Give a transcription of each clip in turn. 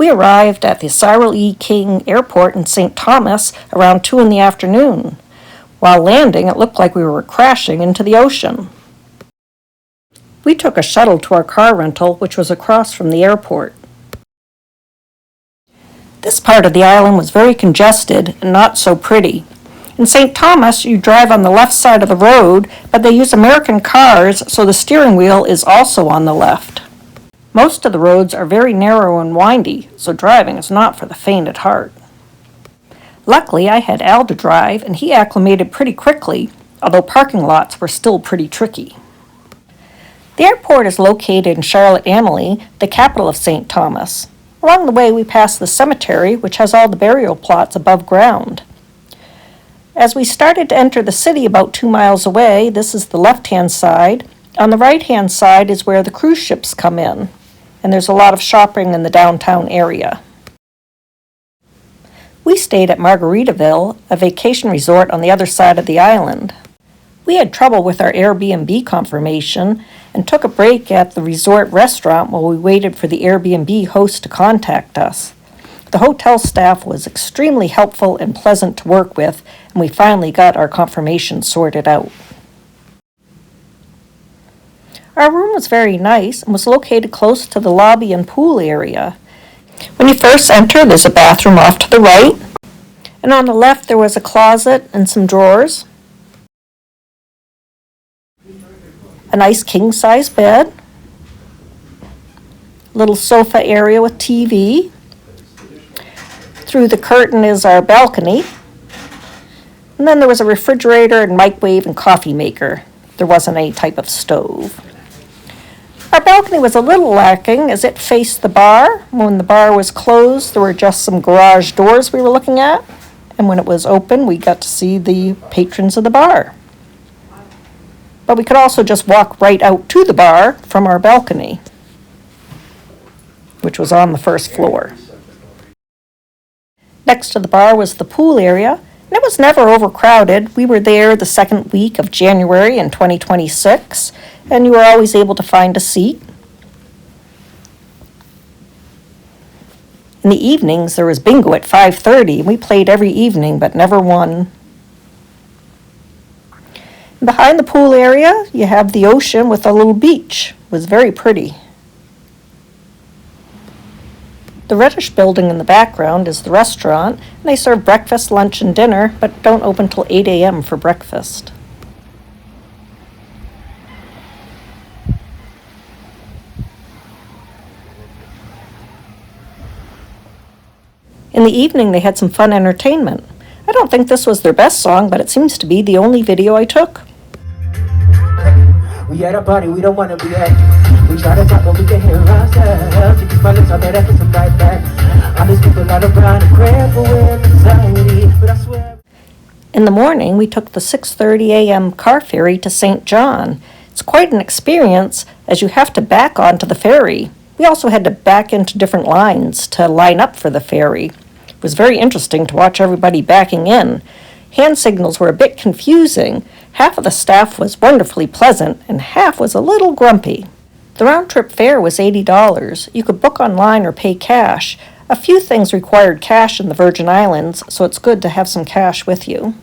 We arrived at the Cyril E. King Airport in St. Thomas around 2 in the afternoon. While landing, it looked like we were crashing into the ocean. We took a shuttle to our car rental, which was across from the airport. This part of the island was very congested and not so pretty. In St. Thomas, you drive on the left side of the road, but they use American cars, so the steering wheel is also on the left. Most of the roads are very narrow and windy, so driving is not for the faint at heart. Luckily, I had Al to drive, and he acclimated pretty quickly, although parking lots were still pretty tricky. The airport is located in Charlotte-Amalie, the capital of St. Thomas. Along the way, we passed the cemetery, which has all the burial plots above ground. As we started to enter the city about 2 miles away, this is the left-hand side. On the right-hand side is where the cruise ships come in, and there's a lot of shopping in the downtown area. We stayed at Margaritaville, a vacation resort on the other side of the island. We had trouble with our Airbnb confirmation and took a break at the resort restaurant while we waited for the Airbnb host to contact us. The hotel staff was extremely helpful and pleasant to work with, and we finally got our confirmation sorted out. Our room was very nice and was located close to the lobby and pool area. When you first enter, there's a bathroom off to the right, and on the left there was a closet and some drawers, a nice king-size bed, little sofa area with TV. Through the curtain is our balcony, and then there was a refrigerator and microwave and coffee maker. There wasn't any type of stove. Our balcony was a little lacking as it faced the bar. When the bar was closed, there were just some garage doors we were looking at, and when it was open, we got to see the patrons of the bar. But we could also just walk right out to the bar from our balcony, which was on the first floor. Next to the bar was the pool area, and it was never overcrowded. We were there the second week of January in 2026, and you were always able to find a seat. In the evenings, there was bingo at 5:30, and we played every evening, but never won. Behind the pool area, you have the ocean with a little beach. It was very pretty. The reddish building in the background is the restaurant, and they serve breakfast, lunch, and dinner, but don't open till 8 a.m. for breakfast. In the evening, they had some fun entertainment. I don't think this was their best song, but it seems to be the only video I took. We at a party we don't wanna be at. We try to talk but we can hear ourselves. If you smile it's all that I can some right back. All these people out around and crippled with anxiety, but I swear. In the morning, we took the 6:30 a.m. car ferry to St. John. It's quite an experience as you have to back onto the ferry. We also had to back into different lines to line up for the ferry. It was very interesting to watch everybody backing in. Hand signals were a bit confusing. Half of the staff was wonderfully pleasant, and half was a little grumpy. The round-trip fare was $80. You could book online or pay cash. A few things required cash in the Virgin Islands, so it's good to have some cash with you.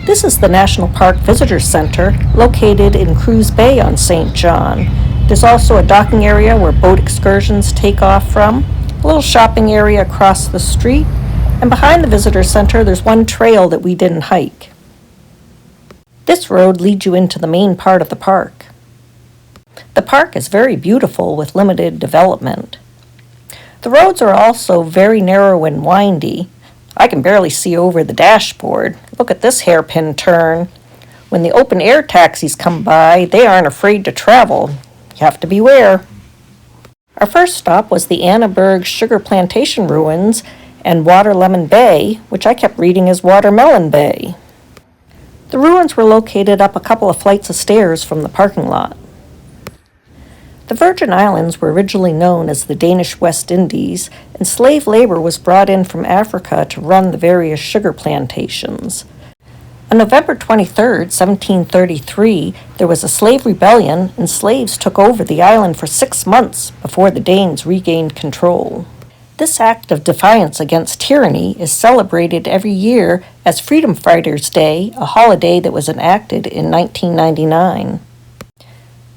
This is the National Park Visitor Center, located in Cruz Bay on St. John. There's also a docking area where boat excursions take off from, a little shopping area across the street, and behind the visitor center there's one trail that we didn't hike. This road leads you into the main part of the park. The park is very beautiful with limited development. The roads are also very narrow and windy. I can barely see over the dashboard. Look at this hairpin turn. When the open air taxis come by, they aren't afraid to travel. You have to beware. Our first stop was the Annaberg Sugar Plantation Ruins and Waterlemon Bay, which I kept reading as Watermelon Bay. The ruins were located up a couple of flights of stairs from the parking lot. The Virgin Islands were originally known as the Danish West Indies, and slave labor was brought in from Africa to run the various sugar plantations. On November 23, 1733, there was a slave rebellion, and slaves took over the island for 6 months before the Danes regained control. This act of defiance against tyranny is celebrated every year as Freedom Fighters Day, a holiday that was enacted in 1999.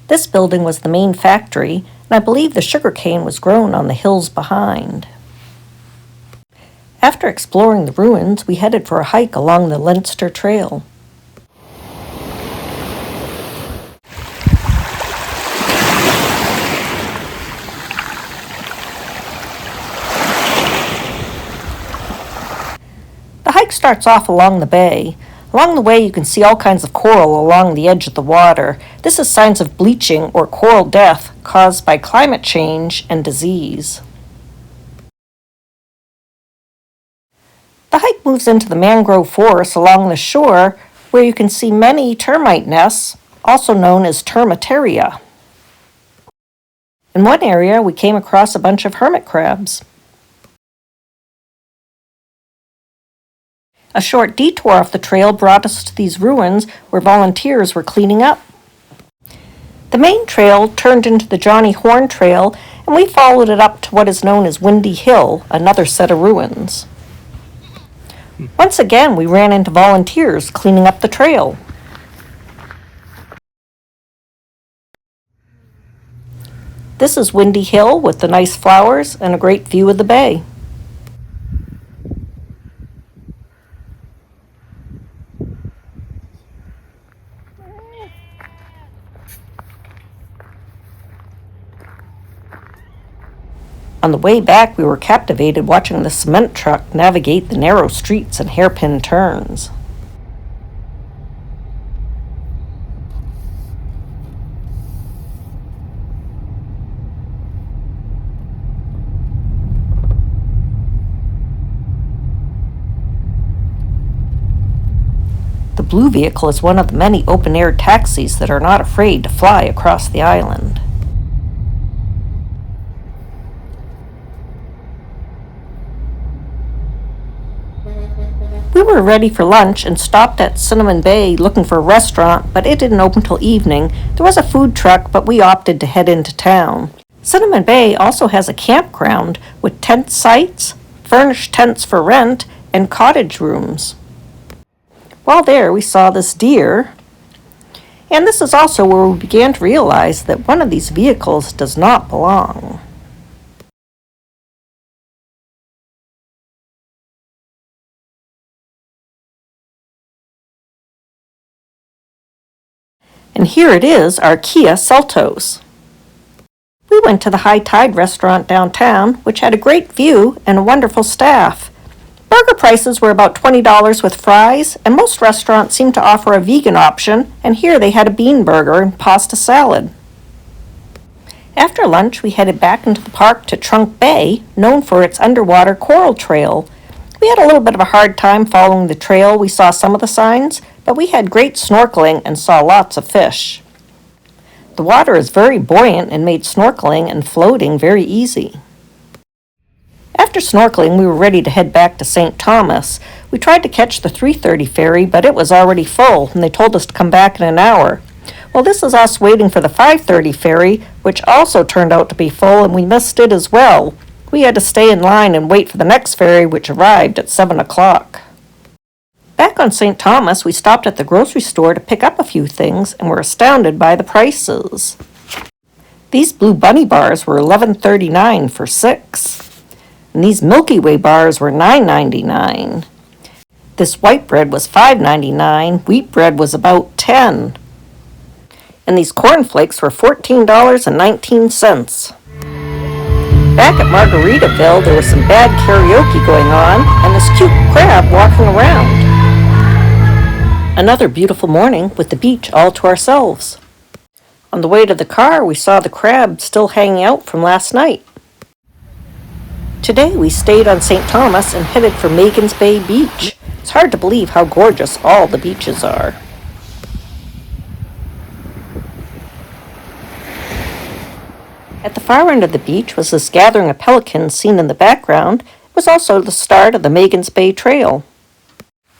This building was the main factory, and I believe the sugarcane was grown on the hills behind. After exploring the ruins, we headed for a hike along the Leinster Trail. The hike starts off along the bay. Along the way, you can see all kinds of coral along the edge of the water. This is signs of bleaching or coral death caused by climate change and disease. The hike moves into the mangrove forest along the shore, where you can see many termite nests, also known as termitaria. In one area, we came across a bunch of hermit crabs. A short detour off the trail brought us to these ruins where volunteers were cleaning up. The main trail turned into the Johnny Horn Trail, and we followed it up to what is known as Windy Hill, another set of ruins. Once again, we ran into volunteers cleaning up the trail. This is Windy Hill with the nice flowers and a great view of the bay. On the way back, we were captivated watching the cement truck navigate the narrow streets and hairpin turns. The blue vehicle is one of the many open-air taxis that are not afraid to fly across the island. We were ready for lunch and stopped at Cinnamon Bay looking for a restaurant, but it didn't open till evening. There was a food truck, but we opted to head into town. Cinnamon Bay also has a campground with tent sites, furnished tents for rent, and cottage rooms. While there, we saw this deer, and this is also where we began to realize that one of these vehicles does not belong. And here it is, our Kia Seltos. We went to the High Tide restaurant downtown, which had a great view and a wonderful staff. Burger prices were about $20 with fries, and most restaurants seem to offer a vegan option, and here they had a bean burger and pasta salad. After lunch, we headed back into the park to Trunk Bay, known for its underwater coral trail. We had a little bit of a hard time following the trail. We saw some of the signs, but we had great snorkeling and saw lots of fish. The water is very buoyant and made snorkeling and floating very easy. After snorkeling, we were ready to head back to St. Thomas. We tried to catch the 3:30 ferry, but it was already full, and they told us to come back in an hour. Well, this is us waiting for the 5:30 ferry, which also turned out to be full, and we missed it as well. We had to stay in line and wait for the next ferry, which arrived at 7 o'clock. Back on St. Thomas, we stopped at the grocery store to pick up a few things and were astounded by the prices. These Blue Bunny bars were $11.39 for 6. And these Milky Way bars were $9.99. This white bread was $5.99. Wheat bread was about $10. And these cornflakes were $14.19. Back at Margaritaville, there was some bad karaoke going on and this cute crab walking around. Another beautiful morning with the beach all to ourselves. On the way to the car, we saw the crab still hanging out from last night. Today, we stayed on St. Thomas and headed for Magens Bay Beach. It's hard to believe how gorgeous all the beaches are. At the far end of the beach was this gathering of pelicans seen in the background. It was also the start of the Magens Bay Trail.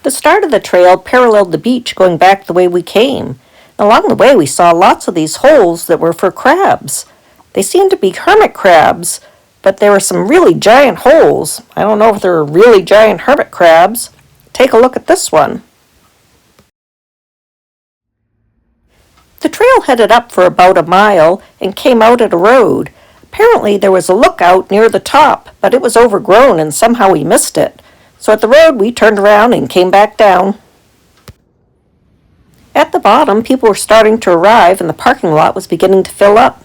The start of the trail paralleled the beach going back the way we came. Along the way we saw lots of these holes that were for crabs. They seemed to be hermit crabs, but there were some really giant holes. I don't know if they were really giant hermit crabs. Take a look at this one. The trail headed up for about a mile and came out at a road. Apparently there was a lookout near the top, but it was overgrown and somehow we missed it. So at the road we turned around and came back down. At the bottom, people were starting to arrive and the parking lot was beginning to fill up.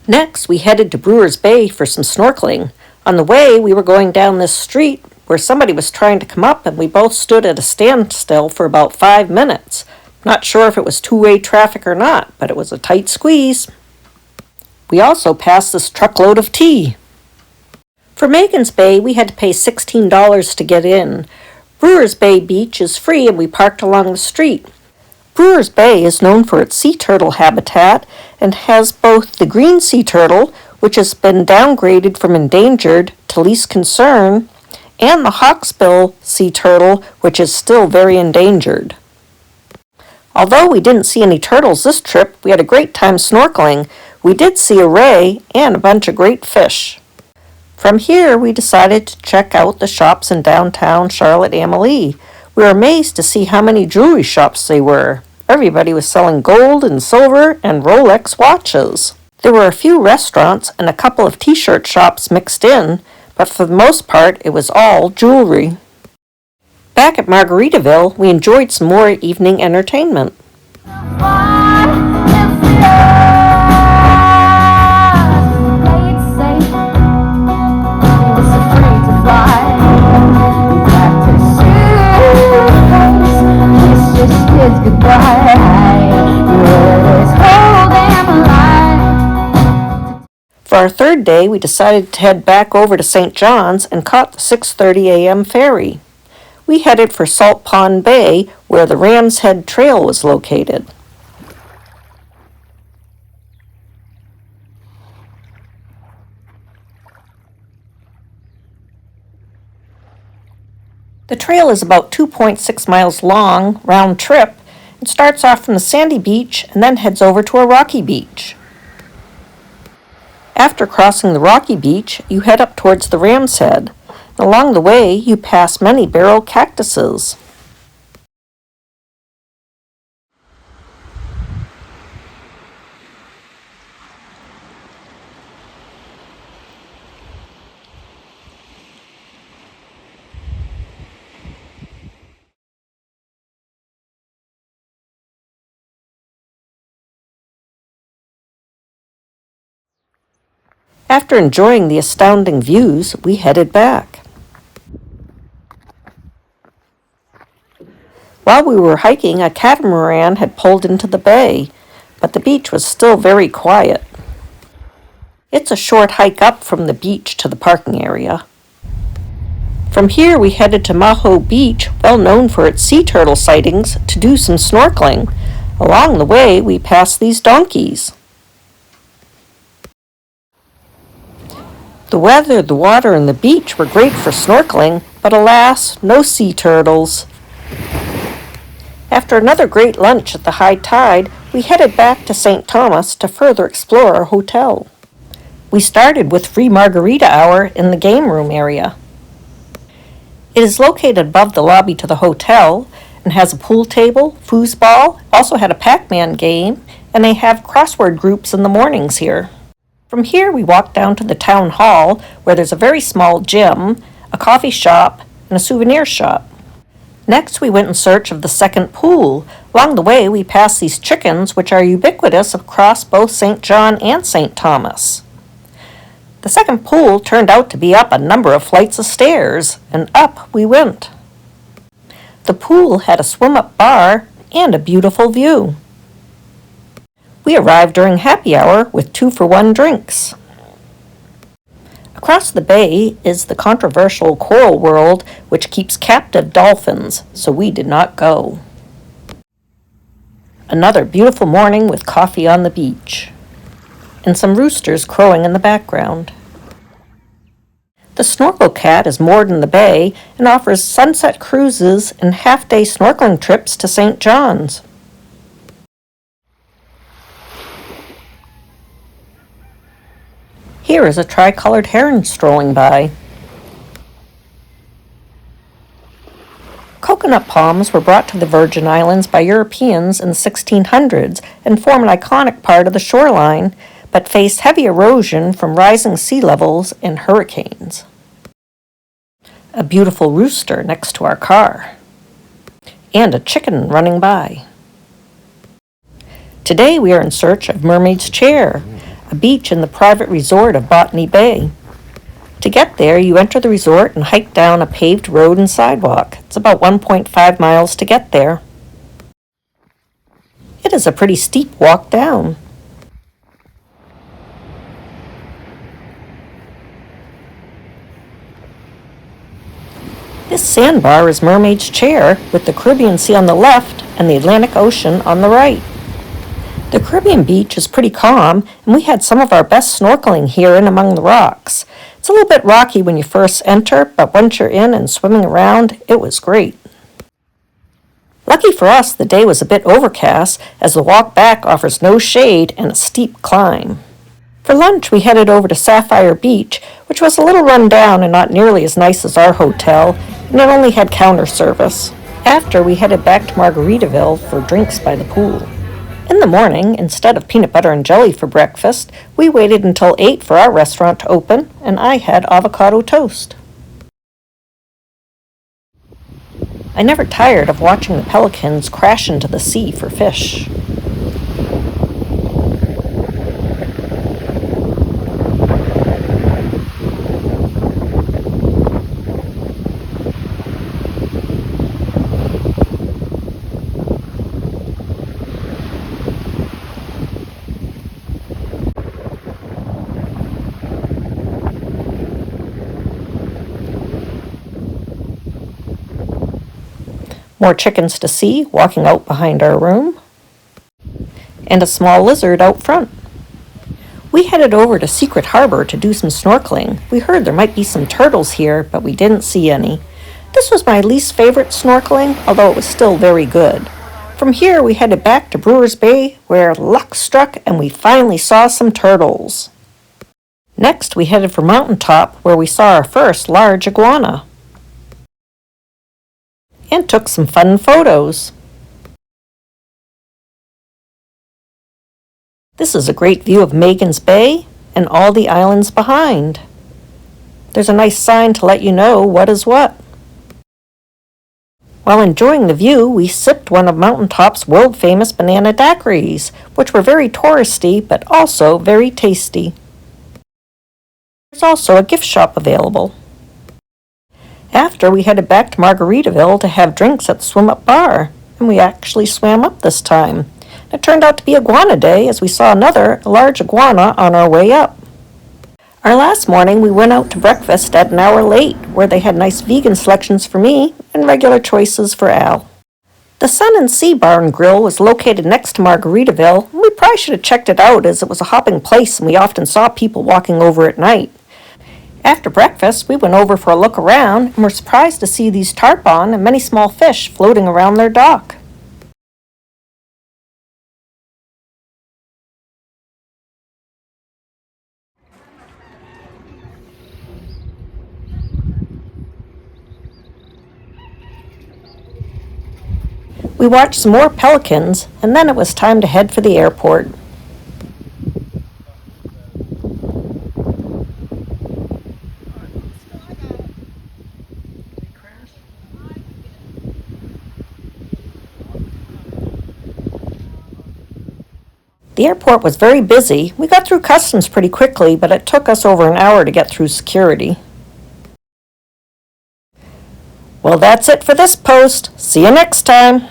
Next, we headed to Brewers Bay for some snorkeling. On the way, we were going down this street where somebody was trying to come up and we both stood at a standstill for about 5 minutes. Not sure if it was two-way traffic or not, but it was a tight squeeze. We also passed this truckload of tea. For Magens Bay, we had to pay $16 to get in. Brewers Bay Beach is free and we parked along the street. Brewers Bay is known for its sea turtle habitat and has both the green sea turtle, which has been downgraded from endangered to least concern, and the hawksbill sea turtle, which is still very endangered. Although we didn't see any turtles this trip, we had a great time snorkeling. We did see a ray and a bunch of great fish. From here, we decided to check out the shops in downtown Charlotte-Amalie. We were amazed to see how many jewelry shops they were. Everybody was selling gold and silver and Rolex watches. There were a few restaurants and a couple of t-shirt shops mixed in, but for the most part, it was all jewelry. Back at Margaritaville, we enjoyed some more evening entertainment. For our third day, we decided to head back over to St. John's and caught the 6:30 a.m. ferry. We headed for Salt Pond Bay, where the Ram's Head Trail was located. The trail is about 2.6 miles long, round trip. It starts off from the sandy beach and then heads over to a rocky beach. After crossing the rocky beach, you head up towards the Ram's Head. Along the way, you pass many barrel cactuses. After enjoying the astounding views, we headed back. While we were hiking, a catamaran had pulled into the bay, but the beach was still very quiet. It's a short hike up from the beach to the parking area. From here, we headed to Maho Beach, well known for its sea turtle sightings, to do some snorkeling. Along the way, we passed these donkeys. The weather, the water, and the beach were great for snorkeling, but alas, no sea turtles. After another great lunch at the high tide, we headed back to St. Thomas to further explore our hotel. We started with free margarita hour in the game room area. It is located above the lobby to the hotel and has a pool table, foosball, also had a Pac-Man game, and they have crossword groups in the mornings here. From here, we walked down to the town hall, where there's a very small gym, a coffee shop, and a souvenir shop. Next, we went in search of the second pool. Along the way, we passed these chickens, which are ubiquitous across both St. John and St. Thomas. The second pool turned out to be up a number of flights of stairs, and up we went. The pool had a swim-up bar and a beautiful view. We arrived during happy hour with 2-for-1 drinks. Across the bay is the controversial Coral World, which keeps captive dolphins, so we did not go. Another beautiful morning with coffee on the beach. and some roosters crowing in the background. The Snorkel Cat is moored in the bay and offers sunset cruises and half-day snorkeling trips to St. John's. Here is a tricolored heron strolling by. Coconut palms were brought to the Virgin Islands by Europeans in the 1600s and form an iconic part of the shoreline, but face heavy erosion from rising sea levels and hurricanes. A beautiful rooster next to our car. And a chicken running by. Today we are in search of Mermaid's Chair, a beach in the private resort of Botany Bay. To get there, you enter the resort and hike down a paved road and sidewalk. It's about 1.5 miles to get there. It is a pretty steep walk down. This sandbar is Mermaid's Chair, with the Caribbean Sea on the left and the Atlantic Ocean on the right. The Caribbean beach is pretty calm, and we had some of our best snorkeling here and among the rocks. It's a little bit rocky when you first enter, but once you're in and swimming around, it was great. Lucky for us, the day was a bit overcast, as the walk back offers no shade and a steep climb. For lunch, we headed over to Sapphire Beach, which was a little run down and not nearly as nice as our hotel, and it only had counter service. After, we headed back to Margaritaville for drinks by the pool. In the morning, instead of peanut butter and jelly for breakfast, we waited until 8 for our restaurant to open, and I had avocado toast. I never tired of watching the pelicans crash into the sea for fish. More chickens to see walking out behind our room, and a small lizard out front. We headed over to Secret Harbor to do some snorkeling. We heard there might be some turtles here, but we didn't see any. This was my least favorite snorkeling, although it was still very good. From here, we headed back to Brewers Bay, where luck struck and we finally saw some turtles. Next, we headed for Mountaintop, where we saw our first large iguana. And took some fun photos. This is a great view of Megan's Bay and all the islands behind. There's a nice sign to let you know what is what. While enjoying the view, we sipped one of Mountaintop's world-famous banana daiquiris, which were very touristy but also very tasty. There's also a gift shop available. After, we headed back to Margaritaville to have drinks at the swim-up bar, and we actually swam up this time. It turned out to be iguana day, as we saw another large iguana on our way up. Our last morning, we went out to breakfast at an hour late, where they had nice vegan selections for me and regular choices for Al. The Sun and Sea Bar and Grill was located next to Margaritaville, and we probably should have checked it out, as it was a hopping place and we often saw people walking over at night. After breakfast, we went over for a look around and were surprised to see these tarpon and many small fish floating around their dock. We watched some more pelicans, and then it was time to head for the airport. The airport was very busy. We got through customs pretty quickly, but it took us over an hour to get through security. Well, that's it for this post. See you next time.